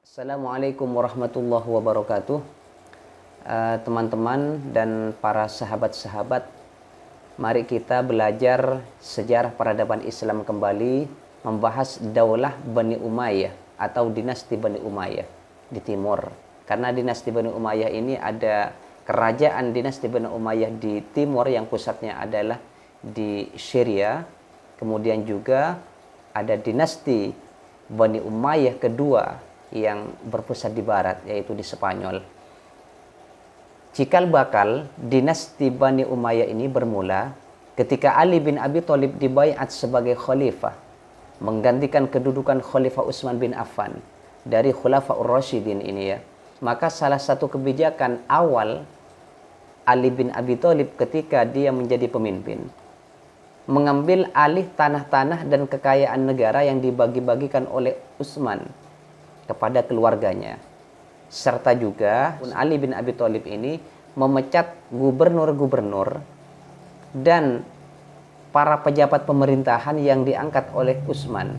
Assalamualaikum warahmatullahi wabarakatuh. Teman-teman dan para sahabat-sahabat, mari kita belajar sejarah peradaban Islam kembali, membahas Daulah Bani Umayyah atau dinasti Bani Umayyah di timur. Karena dinasti Bani Umayyah ini ada kerajaan dinasti Bani Umayyah di timur yang pusatnya adalah di Syria. Kemudian juga ada dinasti Bani Umayyah kedua yang berpusat di barat, yaitu di Spanyol. Cikal bakal dinasti Bani Umayyah ini bermula ketika Ali bin Abi Thalib dibaiat sebagai khalifah, menggantikan kedudukan Khalifah Utsman bin Affan dari Khulafaur Rasyidin ini ya. Maka salah satu kebijakan awal Ali bin Abi Thalib ketika dia menjadi pemimpin, mengambil alih tanah-tanah dan kekayaan negara yang dibagi-bagikan oleh Utsman kepada keluarganya. Serta juga Ali bin Abi Thalib ini memecat gubernur-gubernur dan para pejabat pemerintahan yang diangkat oleh Utsman.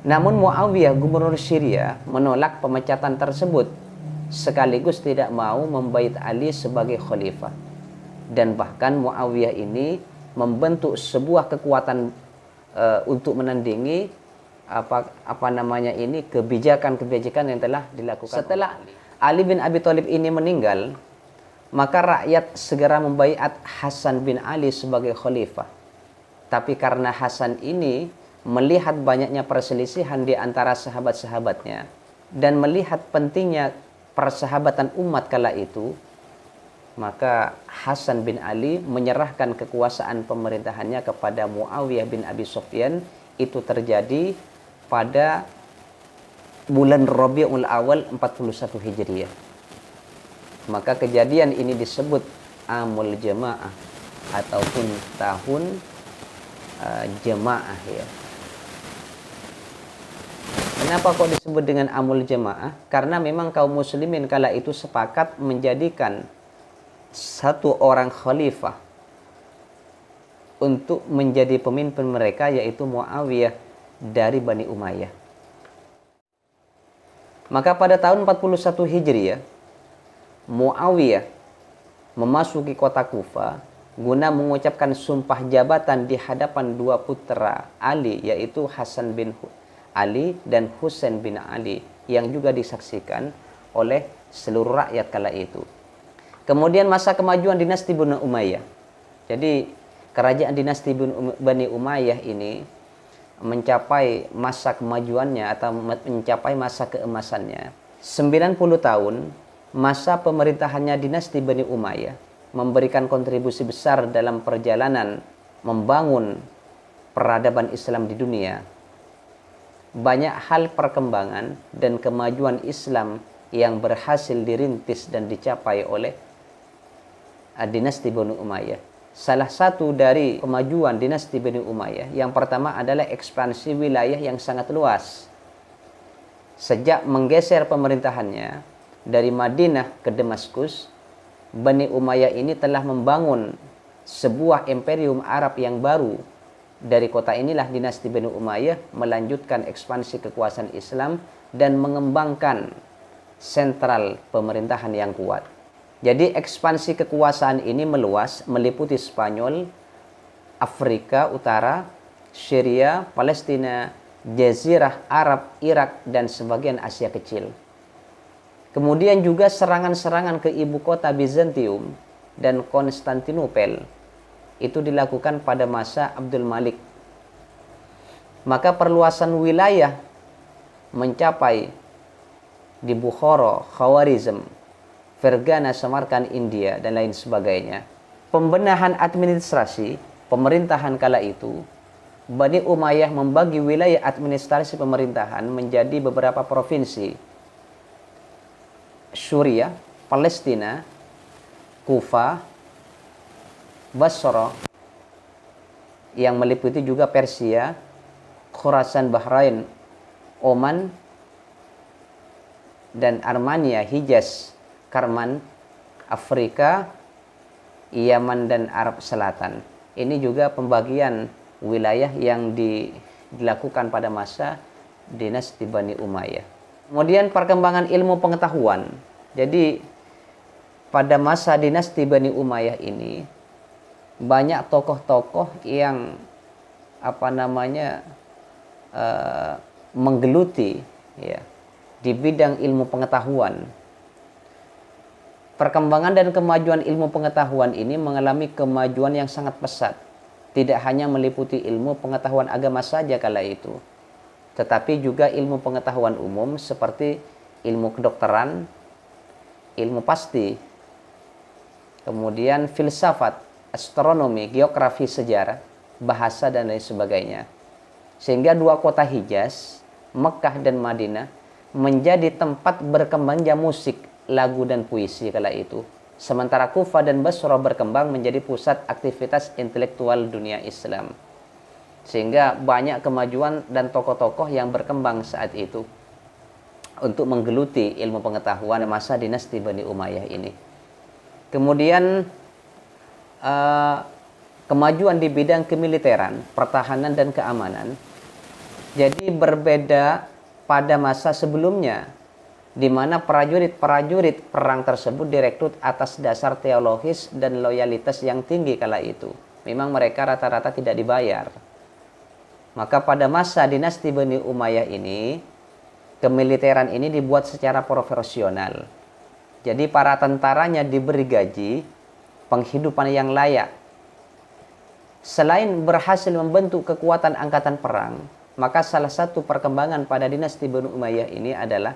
Namun Muawiyah, gubernur Syria, menolak pemecatan tersebut, sekaligus tidak mau membait Ali sebagai khalifah. Dan bahkan Muawiyah ini membentuk sebuah kekuatan untuk menandingi kebijakan-kebijakan yang telah dilakukan. Setelah Ali bin Abi Thalib ini meninggal, maka rakyat segera membaiat Hasan bin Ali sebagai khalifah. Tapi karena Hasan ini melihat banyaknya perselisihan di antara sahabat-sahabatnya dan melihat pentingnya persahabatan umat kala itu, maka Hasan bin Ali menyerahkan kekuasaan pemerintahannya kepada Muawiyah bin Abi Sufyan. Itu terjadi pada bulan Rabiul Awal 41 Hijriah. Maka kejadian ini disebut Amul Jamaah ataupun tahun jamaah ya. Kenapa kok disebut dengan Amul Jamaah? Karena memang kaum muslimin kala itu sepakat menjadikan satu orang khalifah untuk menjadi pemimpin mereka, yaitu Muawiyah dari Bani Umayyah. Maka pada tahun 41 Hijriah, Muawiyah memasuki kota Kufa guna mengucapkan sumpah jabatan di hadapan dua putra Ali, yaitu Hasan bin Ali dan Husain bin Ali, yang juga disaksikan oleh seluruh rakyat kala itu. Kemudian masa kemajuan dinasti Bani Umayyah. Jadi kerajaan dinasti Bani Umayyah ini mencapai masa kemajuannya atau mencapai masa keemasannya. 90 tahun masa pemerintahannya dinasti Bani Umayyah memberikan kontribusi besar dalam perjalanan membangun peradaban Islam di dunia. Banyak hal perkembangan dan kemajuan Islam yang berhasil dirintis dan dicapai oleh dinasti Bani Umayyah. Salah satu dari kemajuan dinasti Bani Umayyah yang pertama adalah ekspansi wilayah yang sangat luas. Sejak menggeser pemerintahannya dari Madinah ke Damaskus, Bani Umayyah ini telah membangun sebuah imperium Arab yang baru. Dari kota inilah dinasti Bani Umayyah melanjutkan ekspansi kekuasaan Islam dan mengembangkan sentral pemerintahan yang kuat. Jadi ekspansi kekuasaan ini meluas, meliputi Spanyol, Afrika Utara, Syria, Palestina, Jazirah Arab, Irak, dan sebagian Asia Kecil. Kemudian juga serangan-serangan ke ibu kota Bizantium dan Konstantinopel itu dilakukan pada masa Abdul Malik. Maka perluasan wilayah mencapai di Bukhara, Khawarizm, Fergana, Samarkand, India, dan lain sebagainya. Pembenahan administrasi pemerintahan kala itu, Bani Umayyah membagi wilayah administrasi pemerintahan menjadi beberapa provinsi. Syria, Palestina, Kufa, Basra, yang meliputi juga Persia, Khurasan, Bahrain, Oman, dan Armenia, Hijaz, Karman, Afrika, Yaman, dan Arab Selatan. Ini juga pembagian wilayah yang dilakukan pada masa dinasti Bani Umayyah. Kemudian perkembangan ilmu pengetahuan. Jadi pada masa dinasti Bani Umayyah ini banyak tokoh-tokoh yang menggeluti ya di bidang ilmu pengetahuan. Perkembangan dan kemajuan ilmu pengetahuan ini mengalami kemajuan yang sangat pesat. Tidak hanya meliputi ilmu pengetahuan agama saja kala itu, tetapi juga ilmu pengetahuan umum seperti ilmu kedokteran, ilmu pasti, kemudian filsafat, astronomi, geografi, sejarah, bahasa, dan lain sebagainya. Sehingga dua kota Hijaz, Mekah dan Madinah, menjadi tempat berkembangnya musik, lagu, dan puisi kala itu. Sementara Kufah dan Basra berkembang menjadi pusat aktivitas intelektual dunia Islam. Sehingga banyak kemajuan dan tokoh-tokoh yang berkembang saat itu untuk menggeluti ilmu pengetahuan masa dinasti Bani Umayyah ini. Kemudian kemajuan di bidang kemiliteran, pertahanan, dan keamanan. Jadi berbeda pada masa sebelumnya, di mana prajurit-prajurit perang tersebut direkrut atas dasar teologis dan loyalitas yang tinggi kala itu. Memang mereka rata-rata tidak dibayar. Maka pada masa dinasti Bani Umayyah ini, kemiliteran ini dibuat secara profesional. Jadi para tentaranya diberi gaji, penghidupan yang layak. Selain berhasil membentuk kekuatan angkatan perang, maka salah satu perkembangan pada dinasti Bani Umayyah ini adalah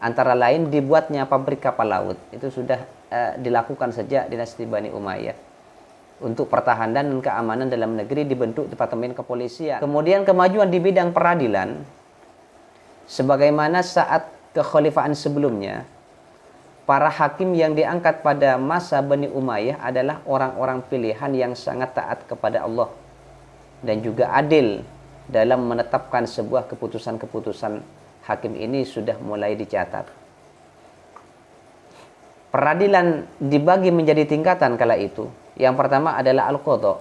antara lain dibuatnya pabrik kapal laut. Itu sudah dilakukan sejak dinasti Bani Umayyah. Untuk pertahanan dan keamanan dalam negeri dibentuk Departemen Kepolisian. Kemudian kemajuan di bidang peradilan, sebagaimana saat kekhalifahan sebelumnya, para hakim yang diangkat pada masa Bani Umayyah adalah orang-orang pilihan yang sangat taat kepada Allah dan juga adil dalam menetapkan sebuah keputusan-keputusan. Hakim ini sudah mulai dicatat. Peradilan dibagi menjadi tingkatan kala itu. Yang pertama adalah al-qadha.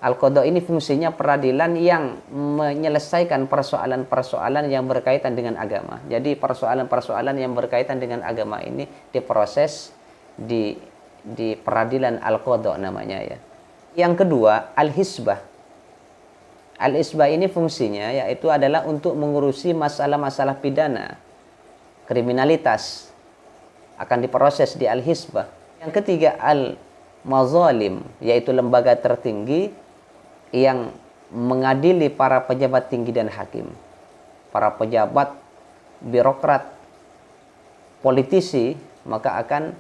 Al-qadha ini fungsinya peradilan yang menyelesaikan persoalan-persoalan yang berkaitan dengan agama. Jadi persoalan-persoalan yang berkaitan dengan agama ini diproses di peradilan al-qadha namanya ya. Yang kedua, al-hisbah. Al-Isbah ini fungsinya yaitu adalah untuk mengurusi masalah-masalah pidana, kriminalitas, akan diproses di Al-Hisbah. Yang ketiga, Al-Mazalim, yaitu lembaga tertinggi yang mengadili para pejabat tinggi dan hakim. Para pejabat, birokrat, politisi, maka akan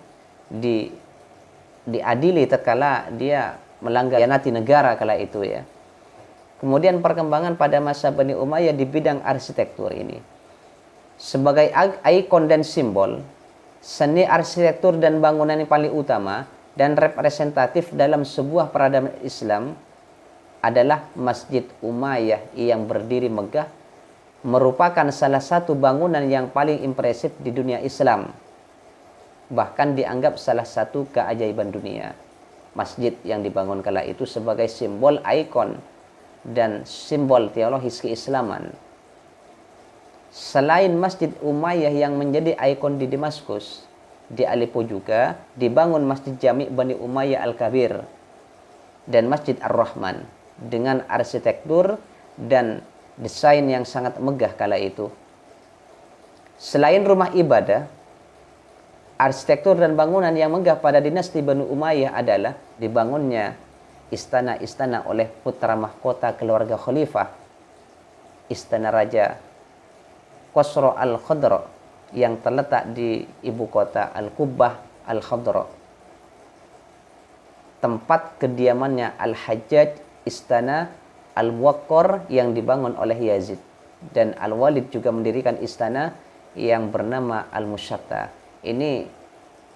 diadili tatkala dia melanggar negara kala itu ya. Kemudian perkembangan pada masa Bani Umayyah di bidang arsitektur ini. Sebagai ikon dan simbol, seni arsitektur dan bangunan yang paling utama dan representatif dalam sebuah peradaban Islam adalah Masjid Umayyah yang berdiri megah, merupakan salah satu bangunan yang paling impresif di dunia Islam. Bahkan dianggap salah satu keajaiban dunia. Masjid yang dibangun kala itu sebagai simbol ikon dan simbol teologis keislaman. Selain Masjid Umayyah yang menjadi ikon di Damaskus, di Aleppo juga dibangun Masjid Jami' Bani Umayyah Al-Kabir dan Masjid Ar-Rahman dengan arsitektur dan desain yang sangat megah kala itu. Selain rumah ibadah, arsitektur dan bangunan yang megah pada dinasti Bani Umayyah adalah dibangunnya istana-istana oleh putra mahkota keluarga khalifah, Istana Raja Khosrow Al-Khadra yang terletak di ibu kota Al-Qubbah Al-Khadra. Tempat kediamannya Al-Hajjaj, Istana Al-Muwaqqar yang dibangun oleh Yazid, dan Al-Walid juga mendirikan istana yang bernama Al-Musyatta. Ini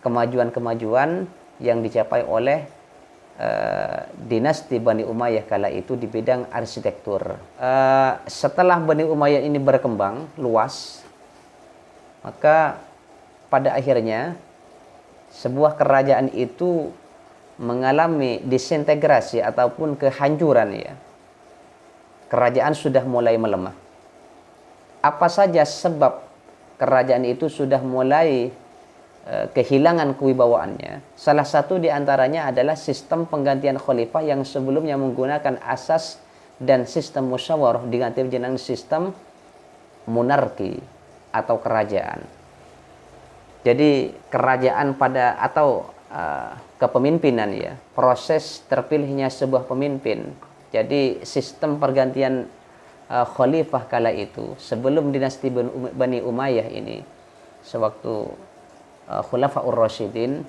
kemajuan-kemajuan yang dicapai oleh dinasti Bani Umayyah kala itu di bidang arsitektur. Setelah Bani Umayyah ini berkembang luas, maka pada akhirnya sebuah kerajaan itu mengalami disintegrasi ataupun kehancuran ya. Kerajaan sudah mulai melemah. Apa saja sebab kerajaan itu sudah mulai kehilangan kewibawaannya. Salah satu di antaranya adalah sistem penggantian khalifah yang sebelumnya menggunakan asas dan sistem musyawarah diganti dengan sistem monarki atau kerajaan. Jadi kerajaan atau kepemimpinan ya, proses terpilihnya sebuah pemimpin. Jadi sistem pergantian khalifah kala itu sebelum dinasti Bani Umayyah ini, sewaktu Khulafaur Rasyidin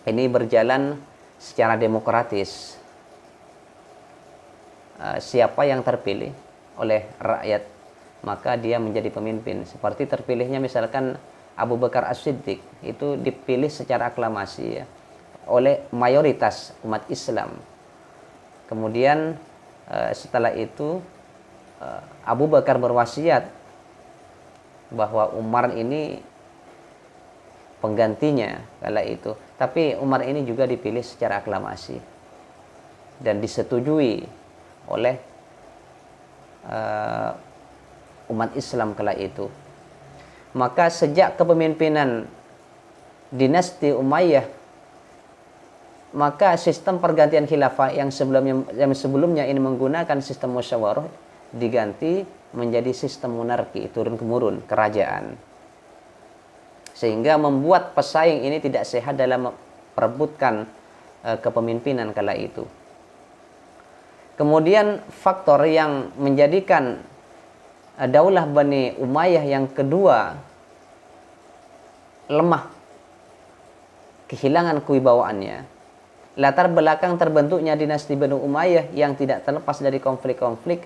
ini berjalan secara demokratis. Siapa yang terpilih oleh rakyat, maka dia menjadi pemimpin. Seperti terpilihnya misalkan Abu Bakar As-Siddiq, itu dipilih secara aklamasi ya, oleh mayoritas umat Islam. Kemudian setelah itu Abu Bakar berwasiat bahwa Umar ini penggantinya kala itu. Tapi Umar ini juga dipilih secara aklamasi dan disetujui oleh umat Islam kala itu. Maka sejak kepemimpinan dinasti Umayyah, maka sistem pergantian khilafah yang sebelumnya ini menggunakan sistem musyawarah diganti menjadi sistem monarki, turun-temurun kerajaan. Sehingga membuat pesaing ini tidak sehat dalam merebutkan kepemimpinan kala itu. Kemudian faktor yang menjadikan Daulah Bani Umayyah yang kedua lemah, kehilangan kewibawaannya. Latar belakang terbentuknya dinasti Bani Umayyah yang tidak terlepas dari konflik-konflik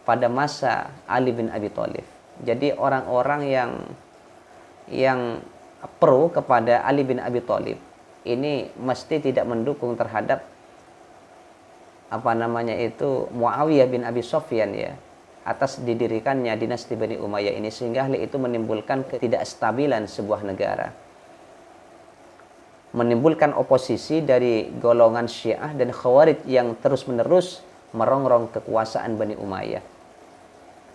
pada masa Ali bin Abi Thalib. Jadi orang-orang yang pro kepada Ali bin Abi Thalib ini mesti tidak mendukung terhadap Muawiyah bin Abi Sufyan ya, atas didirikannya dinasti Bani Umayyah ini, sehingga hal itu menimbulkan ketidakstabilan sebuah negara, menimbulkan oposisi dari golongan Syiah dan Khawarij yang terus-menerus merongrong kekuasaan Bani Umayyah.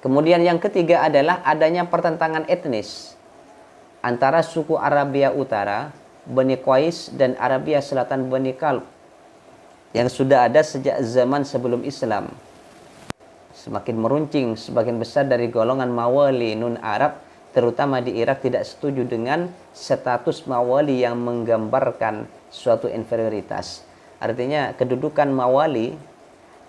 Kemudian yang ketiga adalah adanya pertentangan etnis antara suku Arabia Utara, Bani Qais, dan Arabia Selatan, Bani Kalb, yang sudah ada sejak zaman sebelum Islam. Semakin meruncing, sebagian besar dari golongan Mawali Nun Arab, terutama di Irak, tidak setuju dengan status Mawali yang menggambarkan suatu inferioritas. Artinya kedudukan Mawali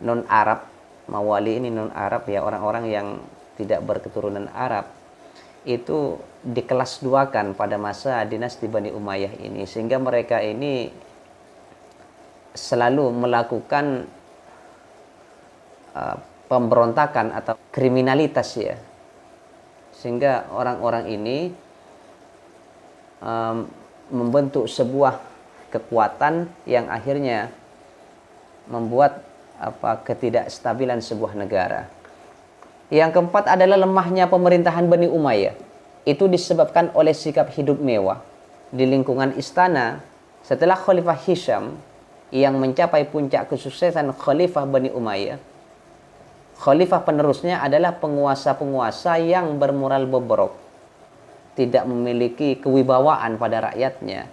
Non Arab, Mawali ini non Arab ya, orang-orang yang tidak berketurunan Arab, itu dikelas duakan pada masa dinasti Bani Umayyah ini, sehingga mereka ini selalu melakukan pemberontakan atau kriminalitas ya, sehingga orang-orang ini membentuk sebuah kekuatan yang akhirnya membuat ketidakstabilan sebuah negara. Yang keempat adalah lemahnya pemerintahan Bani Umayyah. Itu disebabkan oleh sikap hidup mewah di lingkungan istana setelah Khalifah Hisham yang mencapai puncak kesuksesan Khalifah Bani Umayyah. Khalifah penerusnya adalah penguasa-penguasa yang bermoral bobrok, tidak memiliki kewibawaan pada rakyatnya.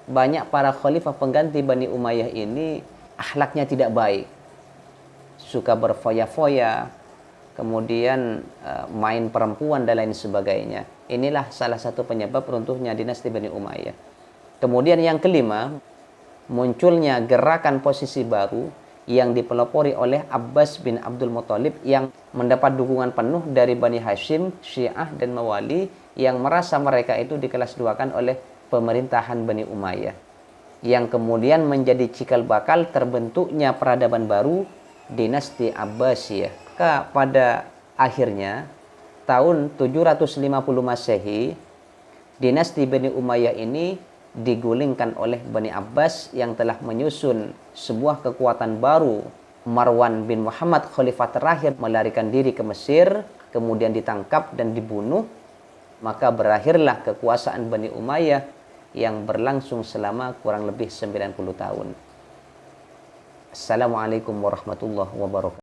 Banyak para khalifah pengganti Bani Umayyah ini akhlaknya tidak baik, suka berfoya-foya, kemudian main perempuan dan lain sebagainya. Inilah salah satu penyebab runtuhnya dinasti Bani Umayyah. Kemudian yang kelima, munculnya gerakan posisi baru yang dipelopori oleh Abbas bin Abdul Muthalib yang mendapat dukungan penuh dari Bani Hashim, Syiah, dan Mawali yang merasa mereka itu dikelas duakan oleh pemerintahan Bani Umayyah, yang kemudian menjadi cikal bakal terbentuknya peradaban baru dinasti Abbasiyah. Pada akhirnya tahun 750 Masehi, dinasti Bani Umayyah ini digulingkan oleh Bani Abbas yang telah menyusun sebuah kekuatan baru. Marwan bin Muhammad, khalifah terakhir, melarikan diri ke Mesir, kemudian ditangkap dan dibunuh. Maka berakhirlah kekuasaan Bani Umayyah yang berlangsung selama kurang lebih 90 tahun. Assalamualaikum warahmatullahi wabarakatuh.